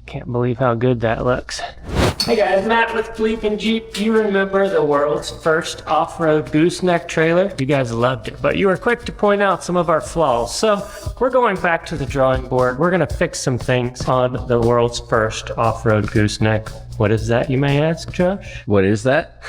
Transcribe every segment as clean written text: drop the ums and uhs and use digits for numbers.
Can't believe how good that looks. Hey guys, Matt with BleepinJeep. You remember the world's first off-road gooseneck trailer? You guys loved it, but you were quick to point out some of our flaws. So we're going back to the drawing board. We're gonna fix some things on the world's first off-road gooseneck. What is that, you may ask, Josh? What is that?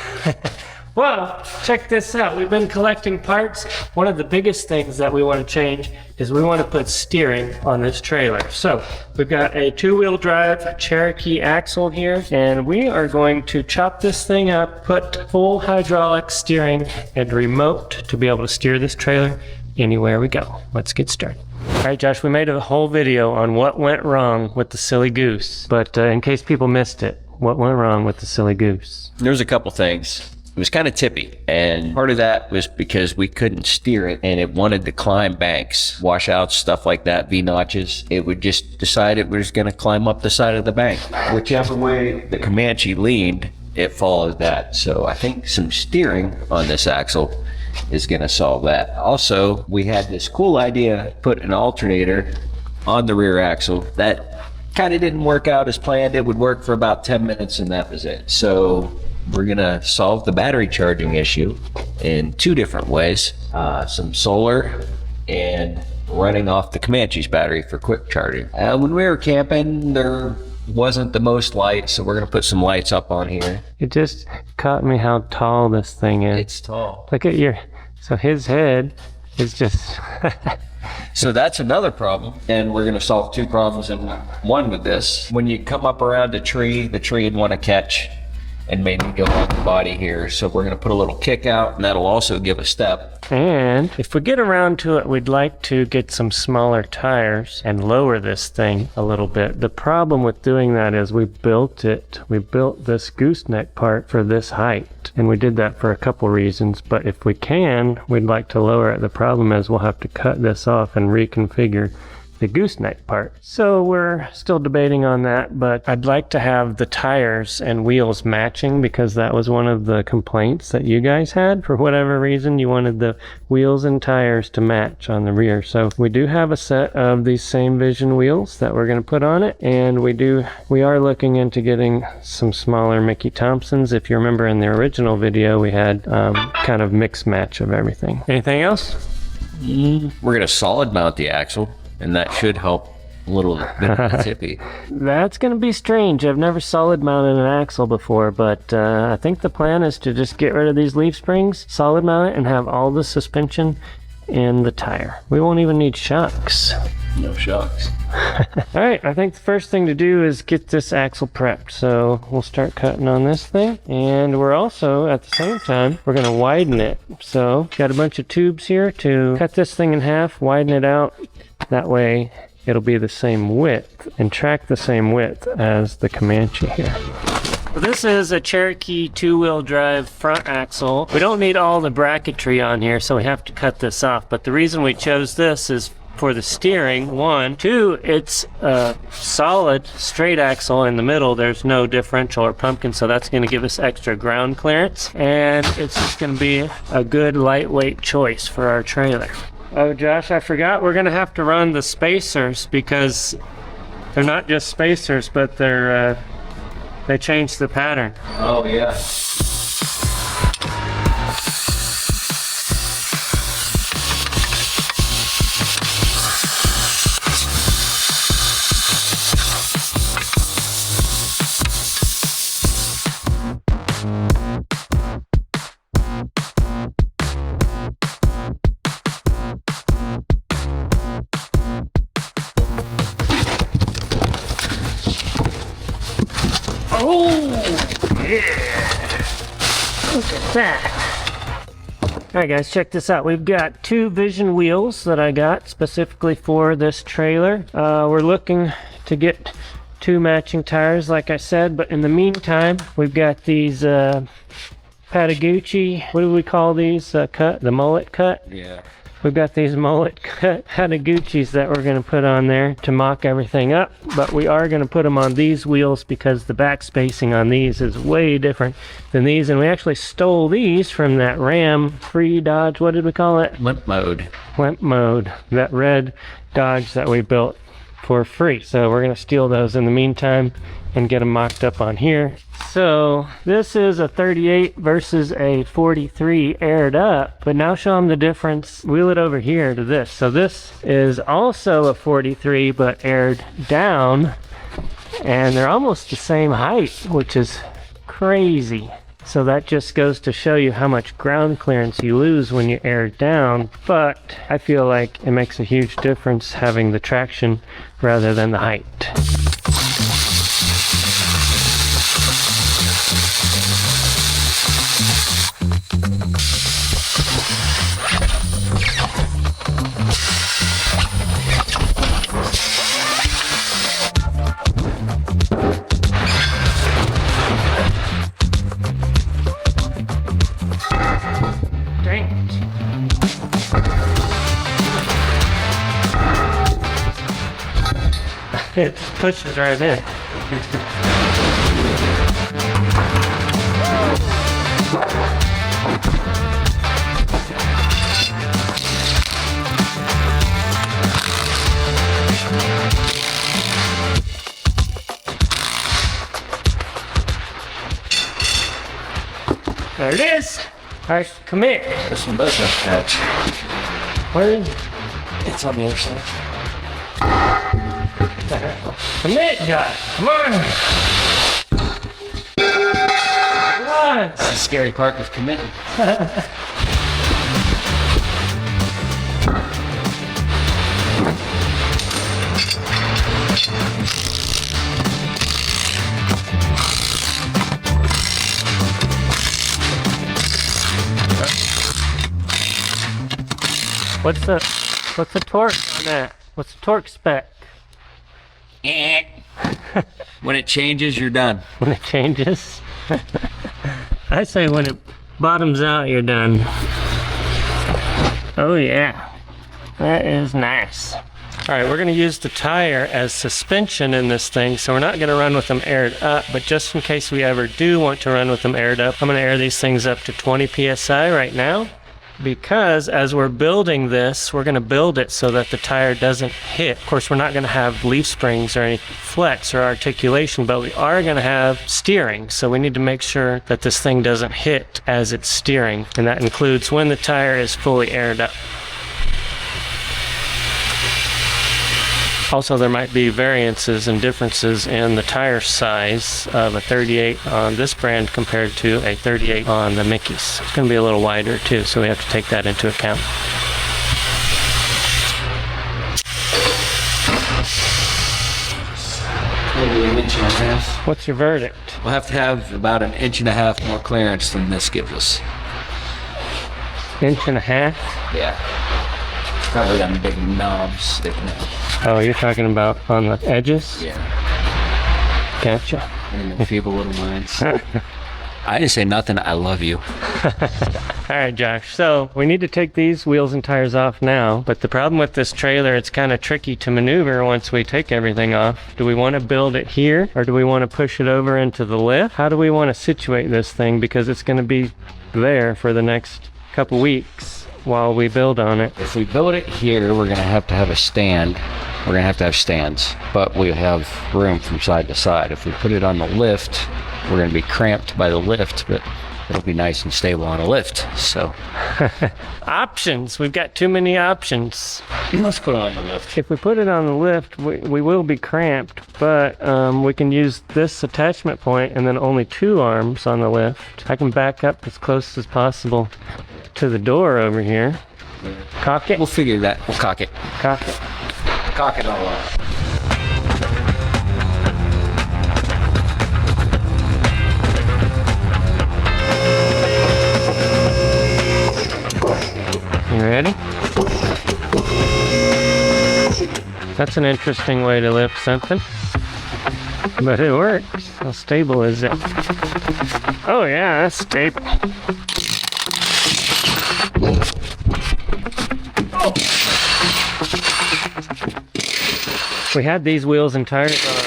Well, check this out. We've been collecting parts. One of the biggest things that we want to change is we want to put steering on this trailer. So we've got a two-wheel drive Cherokee axle here, and we are going to chop this thing up, put full hydraulic steering and remote to be able to steer this trailer anywhere we go. Let's get started. All right, Josh, we made a whole video on what went wrong with the Silly Goose, but in case people missed it, what went wrong with the Silly Goose? There's a couple things. It was kind of tippy, and part of that was because we couldn't steer it and it wanted to climb banks, washouts, stuff like that, V-notches. It would just decide it was going to climb up the side of the bank. Whichever way the Comanche leaned, it followed that. So I think some steering on this axle is going to solve that. Also, we had this cool idea, put an alternator on the rear axle. That kind of didn't work out as planned. It would work for about 10 minutes and that was it. So we're gonna solve the battery charging issue in two different ways. Some solar and running off the Comanche's battery for quick charging. When we were camping, there wasn't the most light, so we're gonna put some lights up on here. It just caught me how tall this thing is. It's tall. Look at so his head is just... So that's another problem, and we're gonna solve two problems in one with this. When you come up around a tree, the tree would wanna catch and maybe go on the body here. So we're gonna put a little kick out, and that'll also give a step. And if we get around to it, we'd like to get some smaller tires and lower this thing a little bit. The problem with doing that is we built this gooseneck part for this height. And we did that for a couple reasons, but if we can, we'd like to lower it. The problem is we'll have to cut this off and reconfigure the gooseneck part. So we're still debating on that, but I'd like to have the tires and wheels matching because that was one of the complaints that you guys had. For whatever reason, you wanted the wheels and tires to match on the rear. So we do have a set of these same Vision wheels that we're going to put on it, and we are looking into getting some smaller Mickey Thompsons. If you remember in the original video, we had kind of mix match of everything. Anything else? We're going to solid mount the axle, and that should help a little bit tippy. That's going to be strange. I've never solid mounted an axle before, but I think the plan is to just get rid of these leaf springs, solid mount it, and have all the suspension in the tire. We won't even need shocks. No shocks. All right, I think the first thing to do is get this axle prepped. So we'll start cutting on this thing, and we're also, at the same time, we're going to widen it. So got a bunch of tubes here to cut this thing in half, widen it out. That way it'll be the same width and track the same width as the Comanche here. So this is a Cherokee two-wheel drive front axle. We don't need all the bracketry on here, so we have to cut this off. But the reason we chose this is for the steering, one. Two, it's a solid straight axle in the middle. There's no differential or pumpkin, so that's going to give us extra ground clearance. And it's just going to be a good lightweight choice for our trailer. Oh, Josh, I forgot we're going to have to run the spacers because they're not just spacers, but they changed the pattern. Oh, yeah. Oh, yeah. Look at that. All right, guys, check this out. We've got two Vision wheels that I got specifically for this trailer. We're looking to get two matching tires, like I said, but in the meantime, we've got these Patagucci, what do we call these cut? The mullet cut? Yeah. We've got these mullet cut Patagucci's that we're going to put on there to mock everything up, but we are going to put them on these wheels because the back spacing on these is way different than these, and we actually stole these from that Ram free Dodge, what did we call it? Limp mode. Limp mode, that red Dodge that we built for free. So we're gonna steal those in the meantime and get them mocked up on here. So this is a 38 versus a 43 aired up, but now show them the difference. Wheel it over here to this. So this is also a 43 but aired down, and they're almost the same height, which is crazy. So that just goes to show you how much ground clearance you lose when you air down, but I feel like it makes a huge difference having the traction rather than the height. It pushes right in. There it is. All right, commit. This one does have patch. Where is it? It's on the other side. Commit, Josh. Come on. Come on. That's the scary part of committing. What's the torque on that? What's the torque spec? When it changes, you're done. When it changes? I say when it bottoms out, you're done. Oh yeah, that is nice. All right, we're gonna use the tire as suspension in this thing, so we're not gonna run with them aired up, but just in case we ever do want to run with them aired up, I'm gonna air these things up to 20 PSI right now, because as we're building this, we're gonna build it so that the tire doesn't hit. Of course, we're not gonna have leaf springs or any flex or articulation, but we are gonna have steering. So we need to make sure that this thing doesn't hit as it's steering. And that includes when the tire is fully aired up. Also, there might be variances and differences in the tire size of a 38 on this brand compared to a 38 on the Mickey's. It's going to be a little wider too, so we have to take that into account. Maybe an inch and a half. What's your verdict? We'll have to have about an inch and a half more clearance than this gives us. Inch and a half? Yeah. Probably on the big knobs sticking out. Oh, you're talking about on the edges? Yeah. Gotcha. And the feeble little minds. I didn't say nothing. I love you. All right, Josh. So we need to take these wheels and tires off now, but the problem with this trailer, it's kind of tricky to maneuver once we take everything off. Do we want to build it here, or do we want to push it over into the lift? How do we want to situate this thing? Because it's going to be there for the next couple weeks while we build on it. If we build it here, we're going to have a stand. We're going to have stands, but we have room from side to side. If we put it on the lift, we're going to be cramped by the lift, but it'll be nice and stable on a lift. So options. We've got too many options. Let's put it on the lift. If we put it on the lift, we will be cramped, but we can use this attachment point and then only 2 arms on the lift. I can back up as close as possible to the door over here. Cock it. We'll figure that. We'll cock it. Cock it. Cock it all up. You ready? That's an interesting way to lift something, but it works. How stable is it? Oh yeah, that's stable. We had these wheels and tires on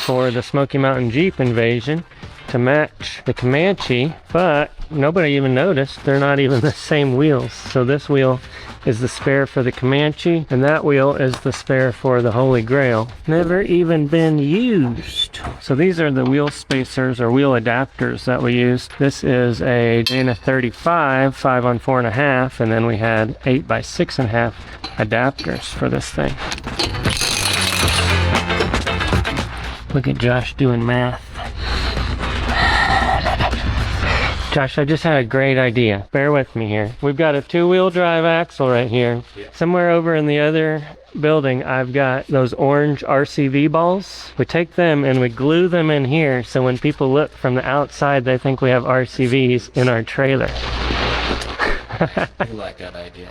for the Smoky Mountain Jeep invasion to match the Comanche, but nobody even noticed. They're not even the same wheels. So this wheel is the spare for the Comanche, and that wheel is the spare for the Holy Grail. Never even been used. So these are the wheel spacers or wheel adapters that we use. This is a Dana 35, 5 on 4.5, and then we had 8 by 6.5 adapters for this thing. Look at Josh doing math. Josh, I just had a great idea. Bear with me here. We've got a 2-wheel drive axle right here. Somewhere over in the other building, I've got those orange RCV balls. We take them and we glue them in here, so when people look from the outside, they think we have RCVs in our trailer. I like that idea.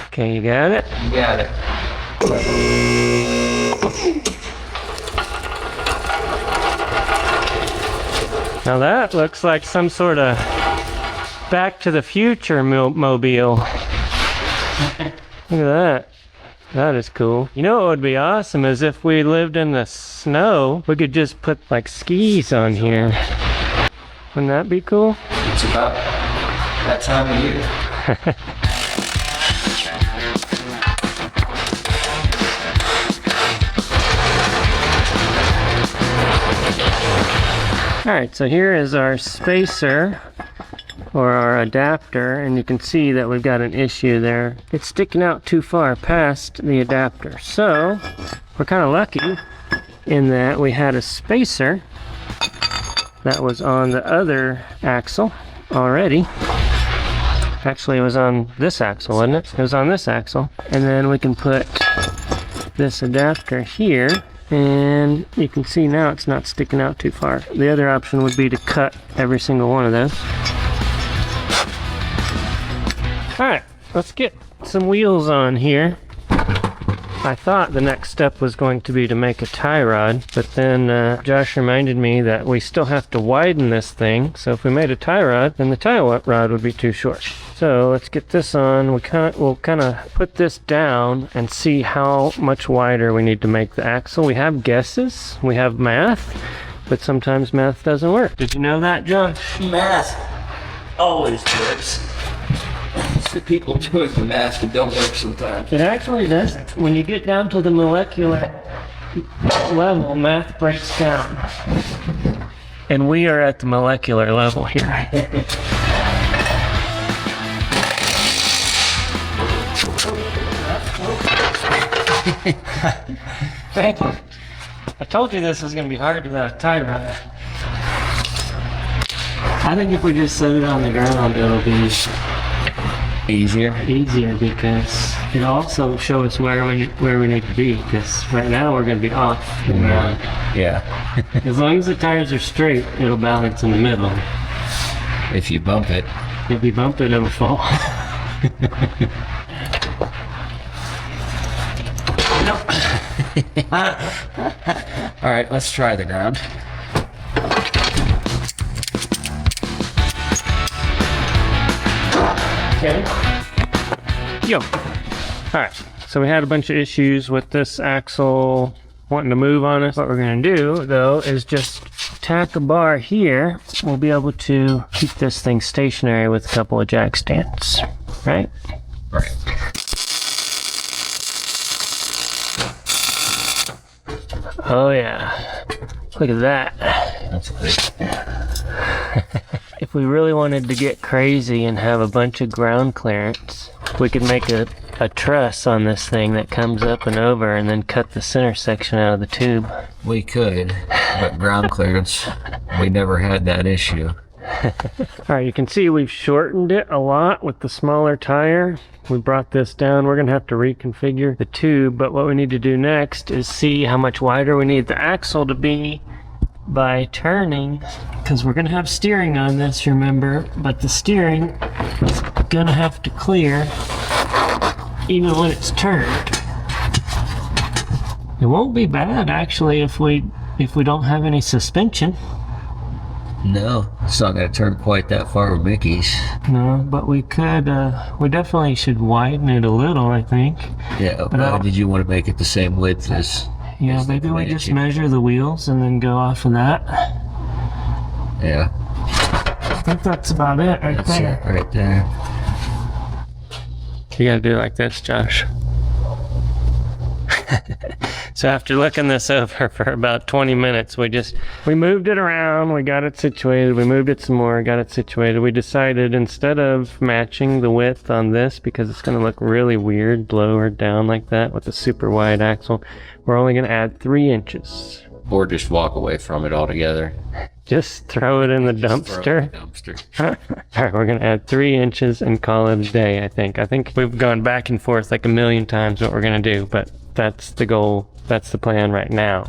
Okay, you got it? You got it. Now that looks like some sort of Back to the Future mobile. Look at that. That is cool. You know what would be awesome is if we lived in the snow, we could just put like skis on here. Wouldn't that be cool? It's about that time of year. Alright, so here is our spacer or our adapter, and you can see that we've got an issue there. It's sticking out too far past the adapter. So we're kind of lucky in that we had a spacer that was on the other axle already. Actually, it was on this axle, wasn't it? It was on this axle. And then we can put this adapter here. And you can see now it's not sticking out too far. The other option would be to cut every single one of those. Alright, let's get some wheels on here. I thought the next step was going to be to make a tie rod, but then Josh reminded me that we still have to widen this thing. So if we made a tie rod, then the tie rod would be too short. So let's get this on. We'll kind of put this down and see how much wider we need to make the axle. We have guesses, we have math, but sometimes math doesn't work. Did you know that, Josh? Math always works. It's the people doing the math that don't work sometimes. It actually doesn't. When you get down to the molecular level, math breaks down. And we are at the molecular level here. Thank you. I told you this was going to be hard without a tie rod. I think if we just set it on the ground, it'll be Easier because it'll also show us where we need to be, because right now we're going to be off the ground. Yeah. As long as the tires are straight, it'll balance in the middle. If you bump it. If you bump it, it'll fall. All right, let's try the ground. Okay. Yo. Alright, so we had a bunch of issues with this axle wanting to move on us. What we're going to do, though, is just tack a bar here. We'll be able to keep this thing stationary with a couple of jack stands. Right? Right. Oh, yeah. Look at that. That's good. If we really wanted to get crazy and have a bunch of ground clearance, we could make a truss on this thing that comes up and over and then cut the center section out of the tube. We could, but ground clearance, we never had that issue. Alright, you can see we've shortened it a lot with the smaller tire. We brought this down. We're going to have to reconfigure the tube, but what we need to do next is see how much wider we need the axle to be by turning, because we're going to have steering on this, remember, but the steering is going to have to clear even when it's turned. It won't be bad actually if we don't have any suspension. No, it's not going to turn quite that far with Mickey's. No, but we could, we definitely should widen it a little, I think. Yeah, but did you want to make it the same width as... Yeah, maybe we just measure the wheels and then go off of that. Yeah. I think that's about it right there. Right there. You gotta do it like this, Josh. So after looking this over for about 20 minutes, we moved it around, we got it situated, we moved it some more, got it situated. We decided instead of matching the width on this, because it's gonna look really weird lower down like that with a super wide axle, we're only gonna add 3 inches. Or just walk away from it altogether. Just throw it in the dumpster. All right, we're gonna add 3 inches and call it a day, I think. I think we've gone back and forth like a million times what we're gonna do, but that's the goal. That's the plan right now.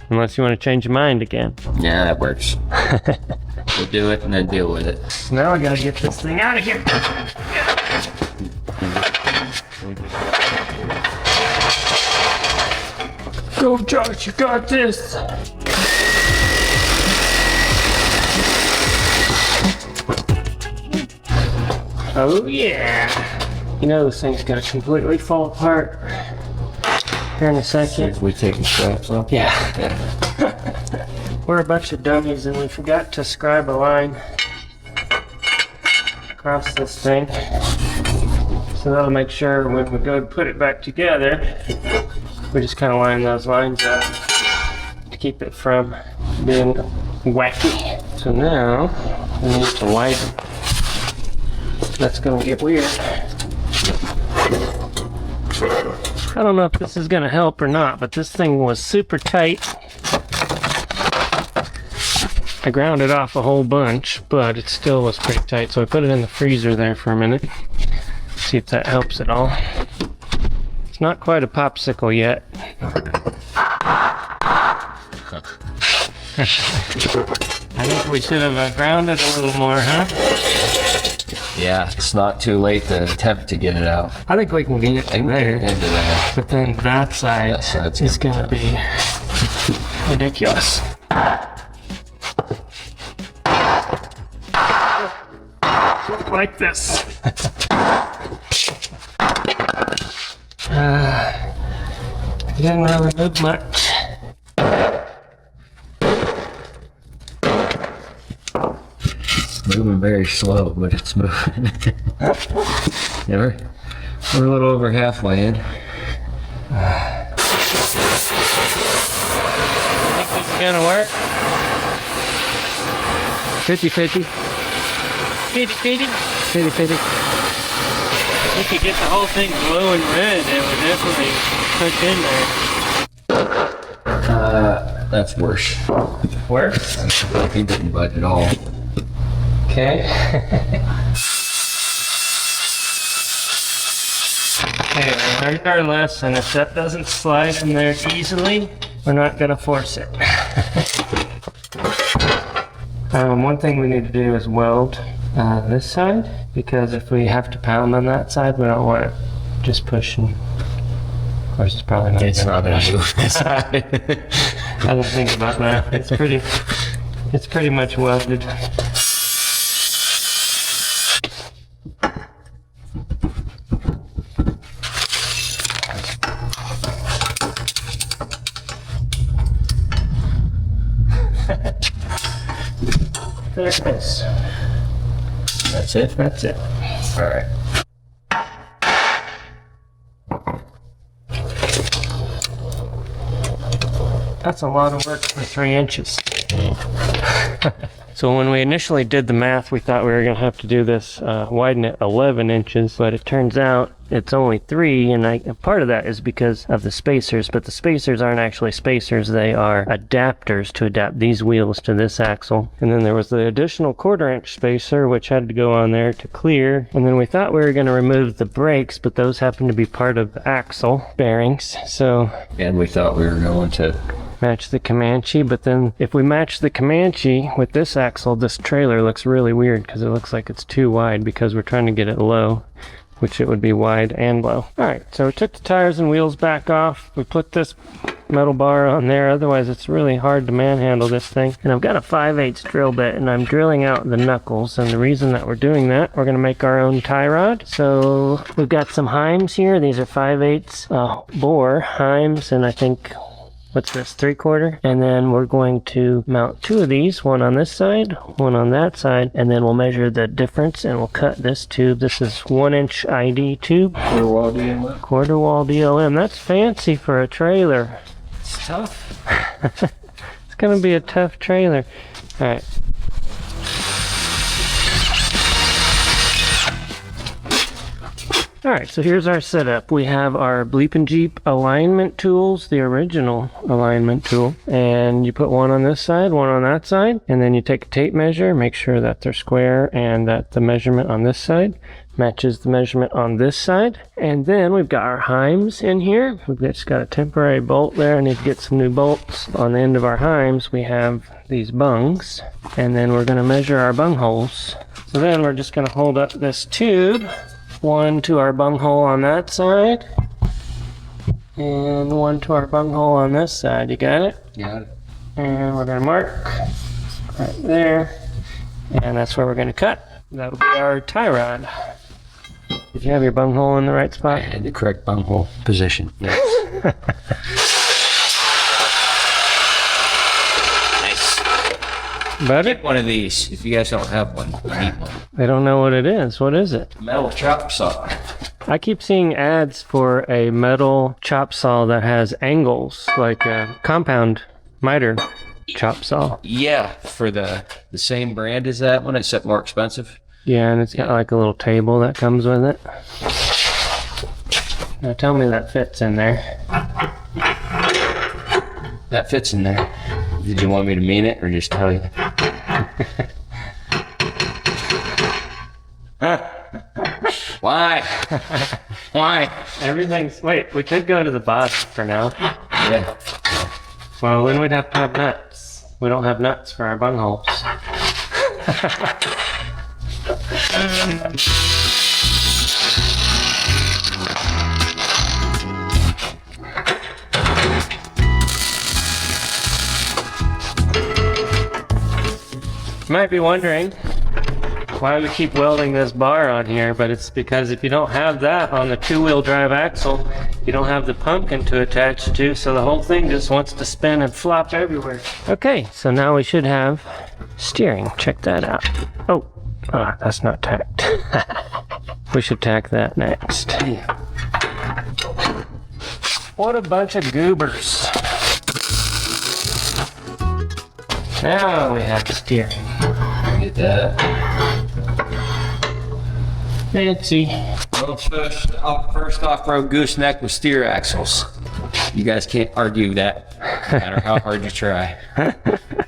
Unless you want to change your mind again. Yeah, that works. We'll do it and then deal with it. So now I gotta get this thing out of here. Go, Josh, you got this. Oh yeah. You know this thing's gonna completely fall apart here in a second. If we take the straps off. Yeah. We're a bunch of dummies and we forgot to scribe a line across this thing. So that'll make sure when we go to put it back together, we just kind of line those lines up to keep it from being wacky. So now we need to widen. That's gonna get weird. I don't know if this is gonna help or not, but this thing was super tight. I ground it off a whole bunch, but it still was pretty tight, so I put it in the freezer there for a minute. See if that helps at all. It's not quite a popsicle yet. I think we should have grounded a little more, huh? Yeah, it's not too late to attempt to get it out. I think we can get it in there. Into there. But then that side is gonna be ridiculous. Like this. Didn't really move much. Moving very slow, but it's moving. Yeah, we're a little over halfway in. Think this is gonna work? 50-50. 50-50. 50-50. We could get the whole thing glowing red, it would definitely cook in there. That's worse. Worse? He didn't budge at all. Okay. Okay, we learned our lesson. If that doesn't slide in there easily, we're not gonna force it. One thing we need to do is weld this side, because if we have to pound on that side, we don't want it just pushing. Of course, it's probably not. It's not gonna move this side. I didn't think about that. It's pretty much welded. There it is. That's it? That's it. All right. That's a lot of work for 3 inches. So when we initially did the math, we thought we were going to have to do this, widen it 11 inches, but it turns out it's only 3, and part of that is because of the spacers, but the spacers aren't actually spacers, they are adapters to adapt these wheels to this axle. And then there was the additional 1/4 inch spacer, which had to go on there to clear, and then we thought we were going to remove the brakes, but those happen to be part of the axle bearings, so... And we thought we were going to match the Comanche, but then if we match the Comanche with this axle, this trailer looks really weird because it looks like it's too wide because we're trying to get it low, which it would be wide and low. Alright, so we took the tires and wheels back off. We put this metal bar on there, otherwise it's really hard to manhandle this thing. And I've got a 5/8 drill bit and I'm drilling out the knuckles, and the reason that we're doing that, we're going to make our own tie rod. So we've got some Heims here. These are 5/8 bore Heims, and I think what's this, 3/4? And then we're going to mount 2 of these, one on this side, one on that side, and then we'll measure the difference and we'll cut this tube. This is 1-inch ID tube. Quarter wall DLM. Quarter wall DLM. That's fancy for a trailer. It's tough. It's gonna be a tough trailer. All right. Alright, so here's our setup. We have our BleepinJeep alignment tools, the original alignment tool, and you put one on this side, one on that side, and then you take a tape measure, make sure that they're square and that the measurement on this side matches the measurement on this side. And then we've got our heims in here. We've just got a temporary bolt there. I need to get some new bolts. On the end of our heims, we have these bungs, and then we're going to measure our bung holes. So then we're just going to hold up this tube, one to our bung hole on that side, and one to our bung hole on this side. You got it? Got it. And we're going to mark right there, and that's where we're going to cut. That'll be our tie rod. Did you have your bung hole in the right spot? I had the correct bung hole position. Yes. Nice. Better? Get one of these. If you guys don't have one, you need one. They don't know what it is. What is it? Metal chop saw. I keep seeing ads for a metal chop saw that has angles, like a compound miter chop saw. Yeah, for the same brand as that one, except more expensive. Yeah, and it's got like a little table that comes with it. Now tell me that fits in there. That fits in there. Did you want me to mean it or just tell you? Why? Why? Everything's... Wait, we could go to the bottom for now. Yeah. Well, then we'd have to have nuts. We don't have nuts for our bung holes. You might be wondering why we keep welding this bar on here, but it's because if you don't have that on the 2-wheel drive axle, you don't have the pumpkin to attach to, so the whole thing just wants to spin and flop everywhere. Okay, so now we should have steering. Check that out. Oh, that's not tacked. We should tack that next. What a bunch of goobers. Now we have steering. Get that. Fancy. World's first off-road gooseneck with steer axles. You guys can't argue that, no matter how hard you try.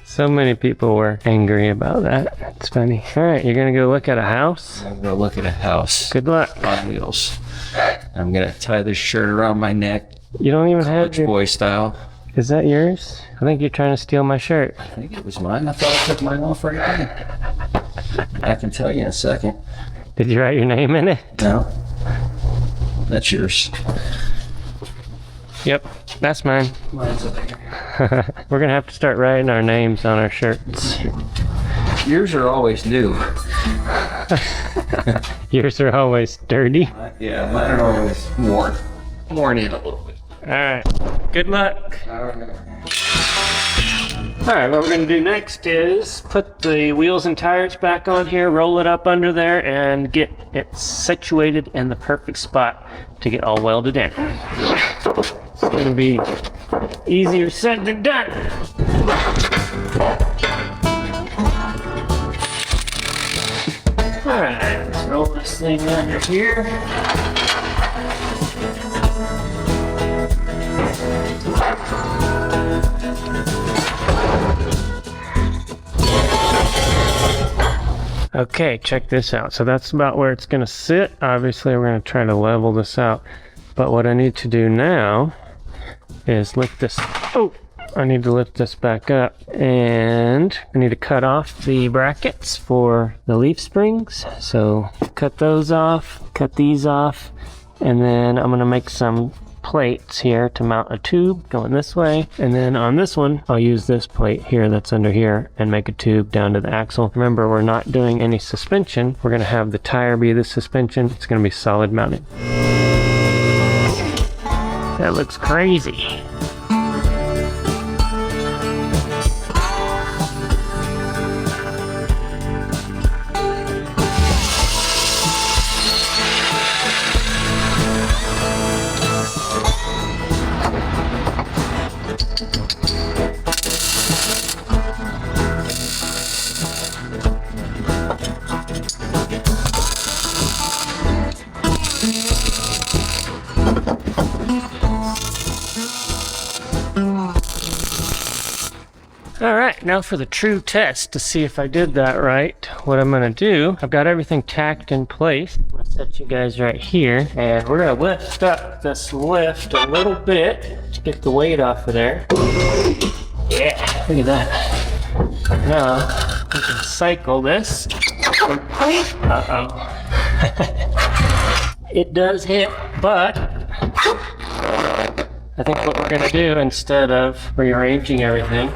So many people were angry about that. It's funny. All right, you're gonna go look at a house? I'm gonna look at a house. Good luck. On wheels. I'm gonna tie this shirt around my neck, You don't even have Coach your... boy style. Is that yours? I think you're trying to steal my shirt. I think it was mine. I thought I took mine off right there. I can tell you in a second. Did you write your name in it? No. That's yours. Yep, that's mine. Mine's up here. We're gonna have to start writing our names on our shirts. Yours are always new. Yours are always dirty. Yeah, mine are always worn in a little bit. Alright, good luck. Alright. Alright, what we're going to do next is put the wheels and tires back on here, roll it up under there, and get it situated in the perfect spot to get all welded in. It's going to be easier said than done. Alright, let's roll this thing under here. Okay, check this out. So that's about where it's going to sit. Obviously, we're going to try to level this out. But what I need to do now is lift this. Oh, I need to lift this back up. And I need to cut off the brackets for the leaf springs. So cut those off, cut these off. And then I'm going to make some plates here to mount a tube going this way, and then on this one I'll use this plate here that's under here and make a tube down to the axle. Remember, we're not doing any suspension. We're going to have the tire be the suspension. It's going to be solid mounted. That looks crazy. All right, now for the true test to see if I did that right. What I'm gonna do, I've got everything tacked in place. I'm gonna set you guys right here, and we're gonna lift up this lift a little bit to get the weight off of there. Yeah, look at that. Now, we can cycle this. Uh-oh. It does hit, but I think what we're gonna do instead of rearranging everything,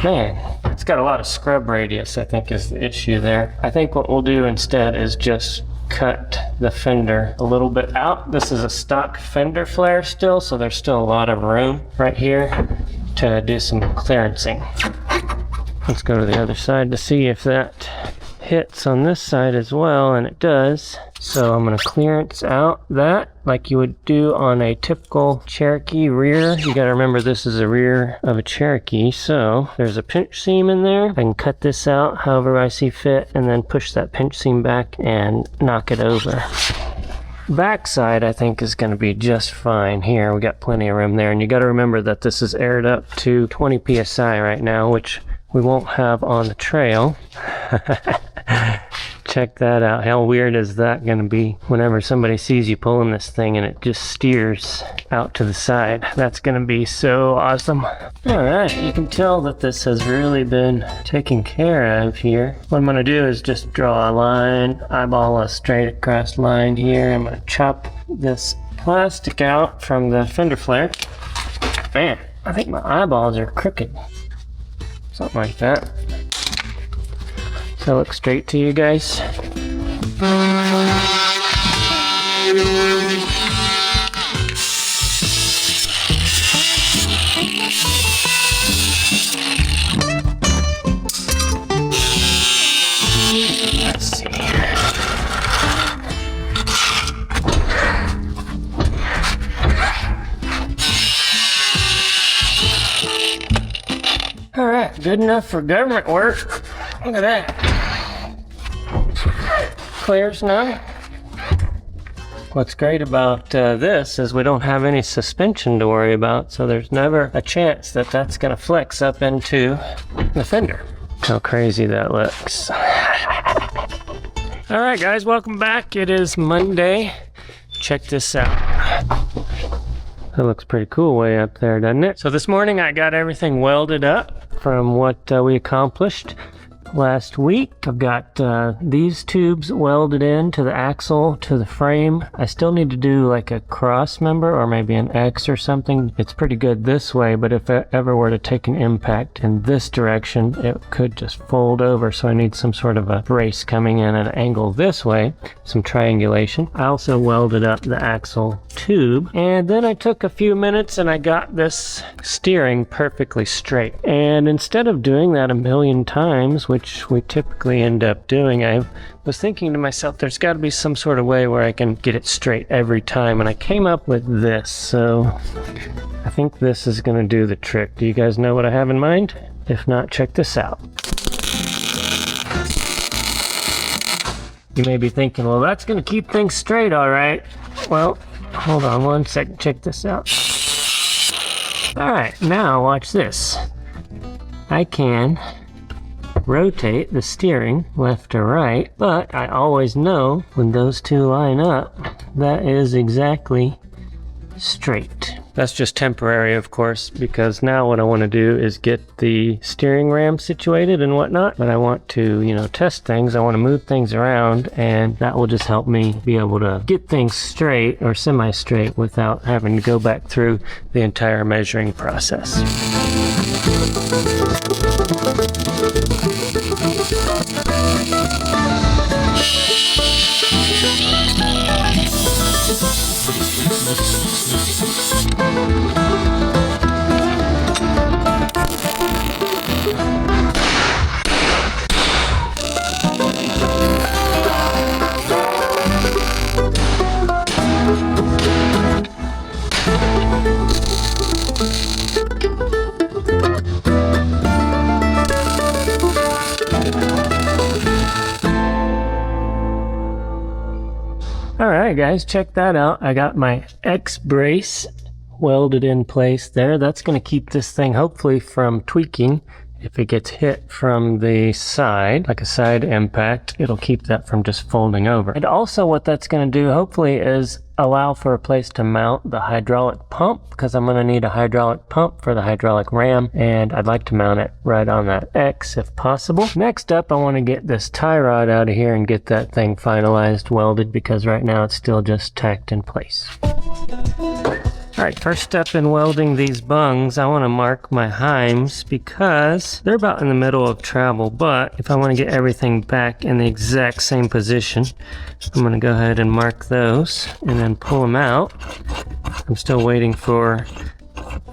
man, it's got a lot of scrub radius, I think is the issue there. I think what we'll do instead is just cut the fender a little bit out. This is a stock fender flare still, so there's still a lot of room right here to do some clearancing. Let's go to the other side to see if that hits on this side as well, and it does. So I'm going to clearance out that like you would do on a typical Cherokee rear. You got to remember this is a rear of a Cherokee, so there's a pinch seam in there. I can cut this out however I see fit and then push that pinch seam back and knock it over. Backside I think is going to be just fine here. We got plenty of room there, and you got to remember that this is aired up to 20 psi right now, which we won't have on the trail. Check that out. How weird is that going to be whenever somebody sees you pulling this thing and it just steers out to the side? That's going to be so awesome. All right, you can tell that this has really been taken care of here. What I'm going to do is just draw a line, eyeball a straight across line here. I'm going to chop this plastic out from the fender flare. Man, I think my eyeballs are crooked. Something like that. So look straight to you guys. Let's see. All right, good enough for government work. Look at that. Clears now. What's great about this is we don't have any suspension to worry about, so there's never a chance that that's going to flex up into the fender. How crazy that looks. All right, guys, welcome back. It is Monday. Check this out. That looks pretty cool way up there, doesn't it? So this morning I got everything welded up from what we accomplished last week. I've got these tubes welded in to the axle, to the frame. I still need to do like a cross member or maybe an X or something. It's pretty good this way, but if it ever were to take an impact in this direction, it could just fold over. So I need some sort of a brace coming in at an angle this way, some triangulation. I also welded up the axle tube, and then I took a few minutes and I got this steering perfectly straight. And instead of doing that a million times, which we typically end up doing, I was thinking to myself, there's got to be some sort of way where I can get it straight every time, and I came up with this. So I think this is going to do the trick. Do you guys know what I have in mind? If not, check this out. You may be thinking, well, that's going to keep things straight, all right. Well, hold on one second, check this out. All right, now watch this. I can rotate the steering left to right, but I always know when those two line up, that is exactly straight. That's just temporary, of course, because now what I want to do is get the steering ram situated and whatnot, but I want to, you know, test things. I want to move things around, and that will just help me be able to get things straight or semi-straight without having to go back through the entire measuring process. Alright guys, check that out. I got my X brace welded in place there. That's going to keep this thing hopefully from tweaking. If it gets hit from the side, like a side impact, it'll keep that from just folding over. And also what that's going to do, hopefully, is allow for a place to mount the hydraulic pump, because I'm going to need a hydraulic pump for the hydraulic ram, and I'd like to mount it right on that X if possible. Next up, I want to get this tie rod out of here and get that thing finalized, welded, because right now it's still just tacked in place. Alright, first step in welding these bungs, I want to mark my heims because they're about in the middle of travel, but if I want to get everything back in the exact same position, I'm going to go ahead and mark those and then pull them out. I'm still waiting for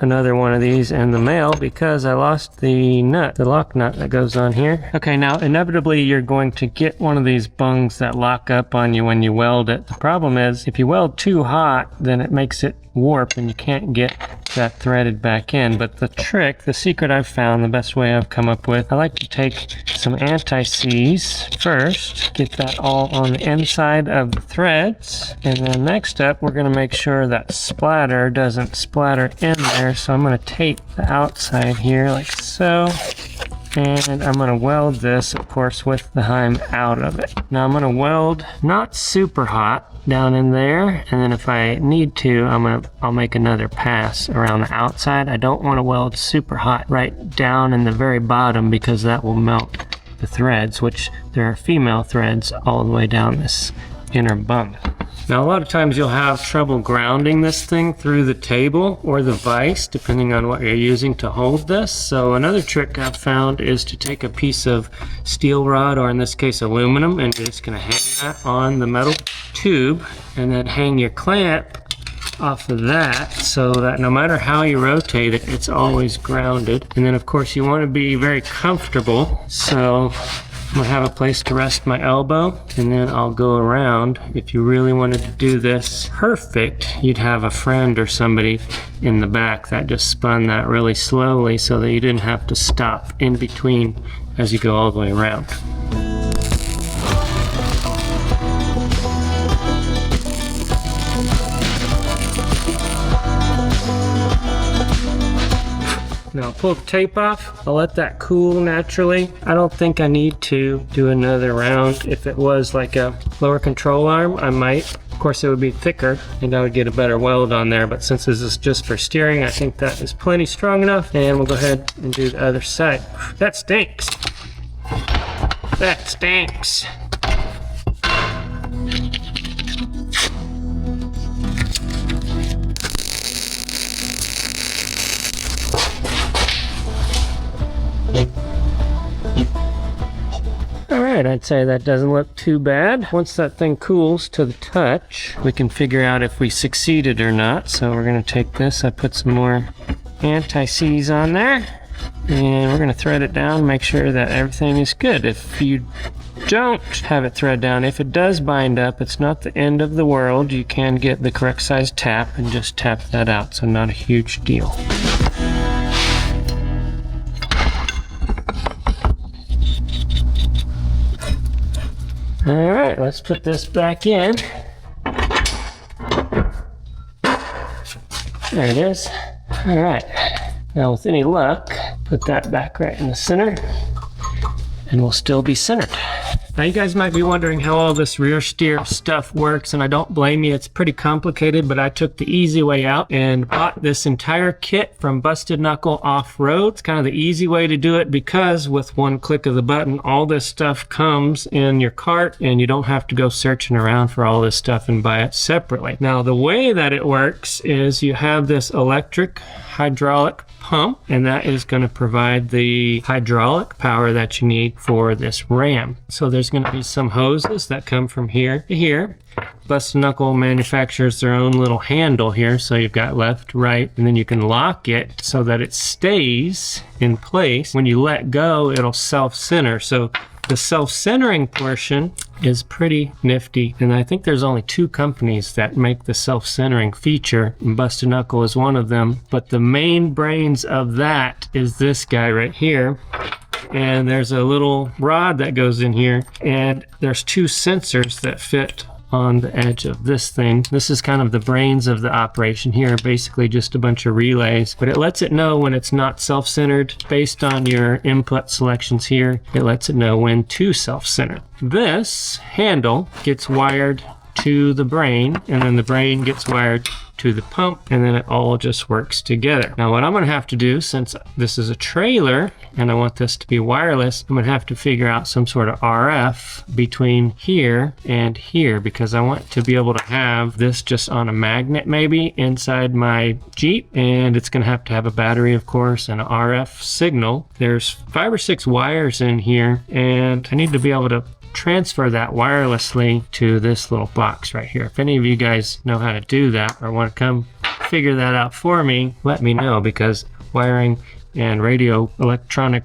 another one of these in the mail because I lost the nut, the lock nut that goes on here. Okay, now inevitably you're going to get one of these bungs that lock up on you when you weld it. The problem is if you weld too hot, then it makes it warp and you can't get that threaded back in. But the trick, the secret I've found, the best way I've come up with, I like to take some anti-seize first, get that all on the inside of the threads, and then next up we're going to make sure that splatter doesn't splatter in there. So I'm going to tape the outside here like so, and I'm going to weld this, of course, with the heim out of it. Now I'm going to weld not super hot down in there, and then if I need to, I'll make another pass around the outside. I don't want to weld super hot right down in the very bottom because that will melt the threads, which there are female threads all the way down this inner bung. Now a lot of times you'll have trouble grounding this thing through the table or the vise, depending on what you're using to hold this. So another trick I've found is to take a piece of steel rod, or in this case aluminum, and you're just going to hang that on the metal tube and then hang your clamp off of that so that no matter how you rotate it, it's always grounded. And then of course you want to be very comfortable, so I'm gonna have a place to rest my elbow, and then I'll go around. If you really wanted to do this perfect, you'd have a friend or somebody in the back that just spun that really slowly so that you didn't have to stop in between as you go all the way around. Now pull the tape off. I'll let that cool naturally. I don't think I need to do another round. If it was like a lower control arm, I might. Of course it would be thicker and I would get a better weld on there, but since this is just for steering, I think that is plenty strong enough, and we'll go ahead and do the other side. That stinks. That stinks. Alright, I'd say that doesn't look too bad. Once that thing cools to the touch, we can figure out if we succeeded or not. So we're going to take this, I put some more anti-seize on there, and we're going to thread it down, make sure that everything is good. If you don't have it thread down, if it does bind up, it's not the end of the world. You can get the correct size tap and just tap that out, so not a huge deal. Alright, let's put this back in. There it is. Alright, now with any luck, put that back right in the center, and we'll still be centered. Now you guys might be wondering how all this rear steer stuff works, and I don't blame you. It's pretty complicated, but I took the easy way out and bought this entire kit from Busted Knuckle Offroad. It's kind of the easy way to do it because with one click of the button, all this stuff comes in your cart and you don't have to go searching around for all this stuff and buy it separately. Now the way that it works is you have this electric hydraulic pump, and that is going to provide the hydraulic power that you need for this ram. So there's going to be some hoses that come from here to here. Busted Knuckle manufactures their own little handle here, so you've got left, right, and then you can lock it so that it stays in place. When you let go, it'll self-center. So the self-centering portion is pretty nifty, and I think there's only 2 companies that make the self-centering feature, and Busted Knuckle is one of them. But the main brains of that is this guy right here, and there's a little rod that goes in here, and there's 2 sensors that fit on the edge of this thing. This is kind of the brains of the operation here, basically just a bunch of relays, but it lets it know when it's not self-centered. Based on your input selections here, it lets it know when to self-center. This handle gets wired to the brain, and then the brain gets wired to the pump, and then it all just works together. Now what I'm going to have to do, since this is a trailer and I want this to be wireless, I'm going to have to figure out some sort of RF between here and here, because I want to be able to have this just on a magnet maybe inside my Jeep, and it's going to have a battery, of course, and an RF signal. There's 5 or 6 wires in here, and I need to be able to transfer that wirelessly to this little box right here. If any of you guys know how to do that or want to come figure that out for me, let me know, because wiring and radio electronic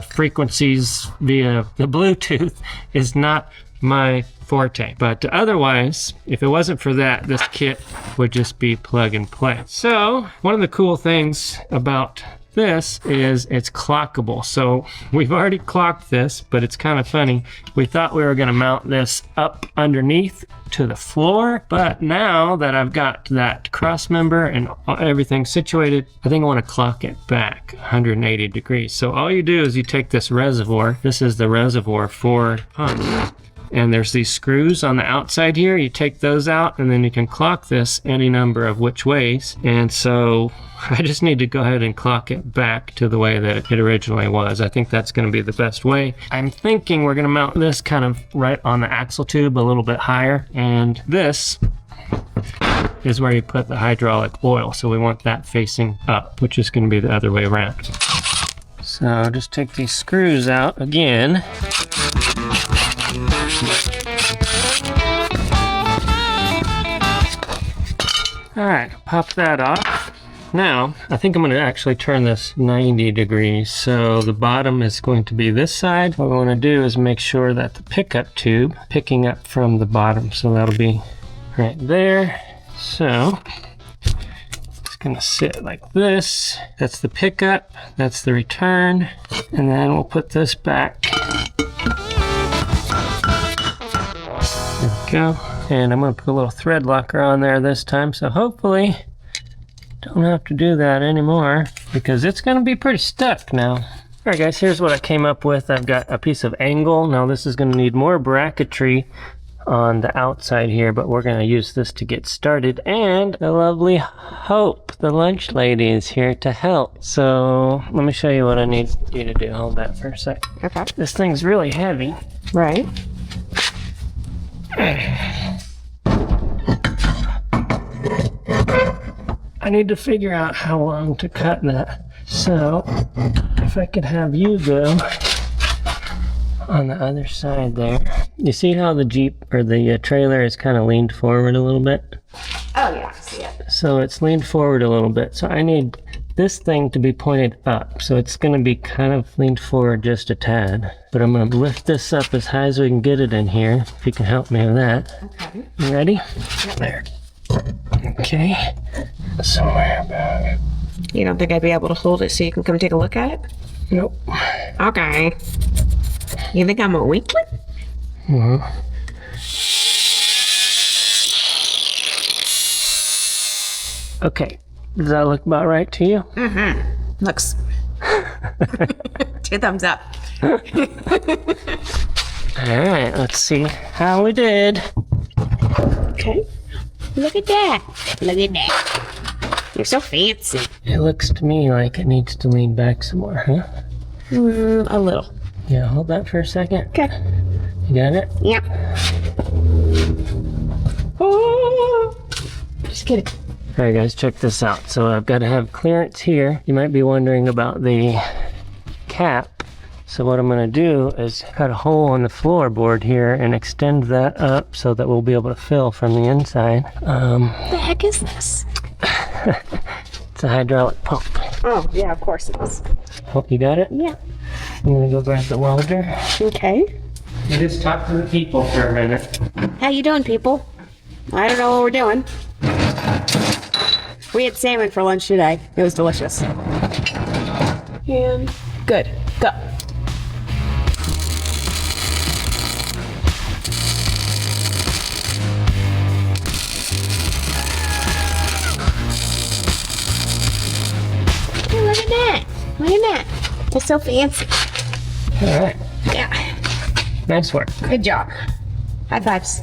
frequencies via the Bluetooth is not my forte. But otherwise, if it wasn't for that, this kit would just be plug and play. So one of the cool things about this is it's clockable. So we've already clocked this, but it's kind of funny. We thought we were going to mount this up underneath to the floor, but now that I've got that cross member and everything situated, I think I want to clock it back 180 degrees. So all you do is you take this reservoir. This is the reservoir for pump. And there's these screws on the outside here. You take those out, and then you can clock this any number of which ways. And so I just need to go ahead and clock it back to the way that it originally was. I think that's going to be the best way. I'm thinking we're going to mount this kind of right on the axle tube a little bit higher. And this is where you put the hydraulic oil. So we want that facing up, which is going to be the other way around. So just take these screws out again. Alright, pop that off. Now, I think I'm going to actually turn this 90 degrees. So the bottom is going to be this side. What we want to do is make sure that the pickup tube picking up from the bottom. So that'll be right there. So it's going to sit like this. That's the pickup. That's the return. And then we'll put this back. There we go. And I'm going to put a little thread locker on there this time, so hopefully don't have to do that anymore, because it's going to be pretty stuck now. Alright guys, here's what I came up with. I've got a piece of angle. Now this is going to need more bracketry on the outside here, but we're going to use this to get started. And the lovely Hope, the lunch lady, is here to help. So let me show you what I need you to do. Hold that for a sec. Okay. This thing's really heavy. Right. I need to figure out how long to cut that. So if I could have you go on the other side there. You see how the Jeep or the trailer is kind of leaned forward a little bit? Oh yeah, I see it. So it's leaned forward a little bit. So I need this thing to be pointed up. So it's going to be kind of leaned forward just a tad. But I'm going to lift this up as high as we can get it in here. If you can help me with that. Okay. You ready? Yep. There. Okay. Somewhere about. You don't think I'd be able to hold it so you can come take a look at it? Nope. Okay. You think I'm a weakling? Mm-hmm. Okay. Does that look about right to you? Mm-hmm. Looks. 2 thumbs up. All right. Let's see how we did. Okay. Look at that. Look at that. You're so fancy. It looks to me like it needs to lean back some more, huh? A little. Yeah, hold that for a second. Okay. You got it? Yep. Oh, just kidding. All right, guys, check this out. So I've got to have clearance here. You might be wondering about the cap. So what I'm going to do is cut a hole in the floorboard here and extend that up so that we'll be able to fill from the inside. What the heck is this? It's a hydraulic pump. Oh, yeah, of course it is. Hope you got it? Yeah. I'm going to go grab the welder. Okay. You just talk to the people for a minute. How you doing, people? I don't know what we're doing. We had salmon for lunch today. It was delicious. And good. Go. look at that. Look at that. It's so fancy. All right. Yeah. Nice work. Good job. High fives.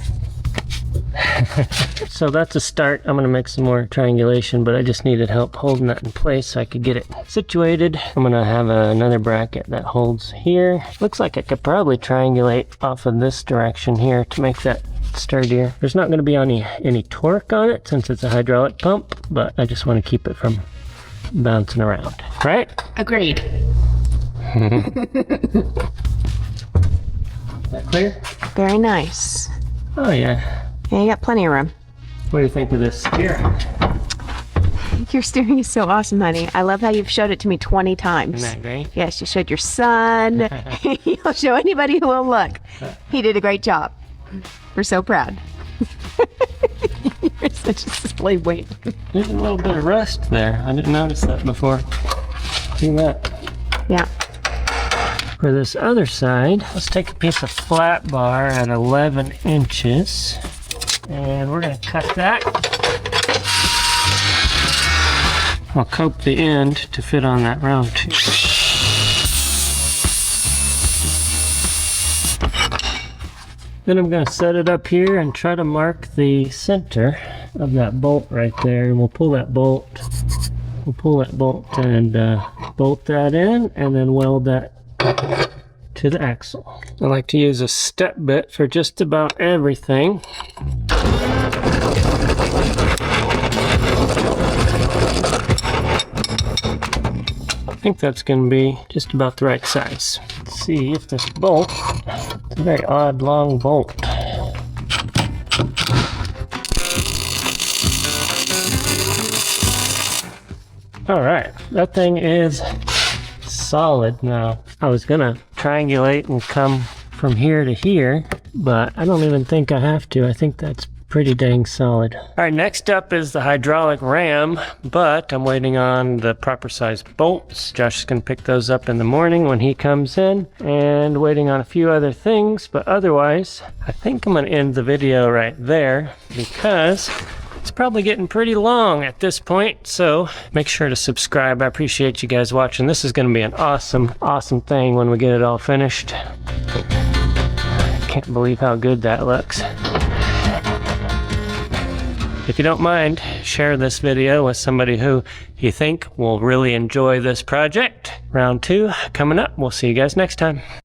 So that's a start. I'm gonna make some more triangulation, but I just needed help holding that in place so I could get it situated. I'm gonna have another bracket that holds here. Looks like I could probably triangulate off of this direction here to make that sturdier. There's not gonna be any torque on it since it's a hydraulic pump, but I just want to keep it from bouncing around. Right? Agreed. Is that clear? Very nice. Oh yeah. Yeah, you got plenty of room. What do you think of this steering? Your steering is so awesome, honey. I love how you've showed it to me 20 times. Isn't that great? Yes, you showed your son. You'll show anybody who will look. He did a great job. We're so proud. You're such a slave weight. There's a little bit of rust there. I didn't notice that before. See that? Yeah. For this other side, let's take a piece of flat bar at 11 inches. And we're going to cut that. I'll cope the end to fit on that round too. Then I'm going to set it up here and try to mark the center of that bolt right there. And we'll pull that bolt. We'll pull that bolt and bolt that in and then weld that to the axle. I like to use a step bit for just about everything. I think that's going to be just about the right size. Let's see if this bolt, it's a very odd long bolt. All right, that thing is solid now. I was gonna triangulate and come from here to here, but I don't even think I have to. I think that's pretty dang solid. All right, next up is the hydraulic ram, but I'm waiting on the proper size bolts. Josh is gonna pick those up in the morning when he comes in, and waiting on a few other things, but otherwise, I think I'm gonna end the video right there because it's probably getting pretty long at this point, so make sure to subscribe. I appreciate you guys watching. This is going to be an awesome, awesome thing when we get it all finished. I can't believe how good that looks. If you don't mind, share this video with somebody who you think will really enjoy this project. Round 2 coming up. We'll see you guys next time.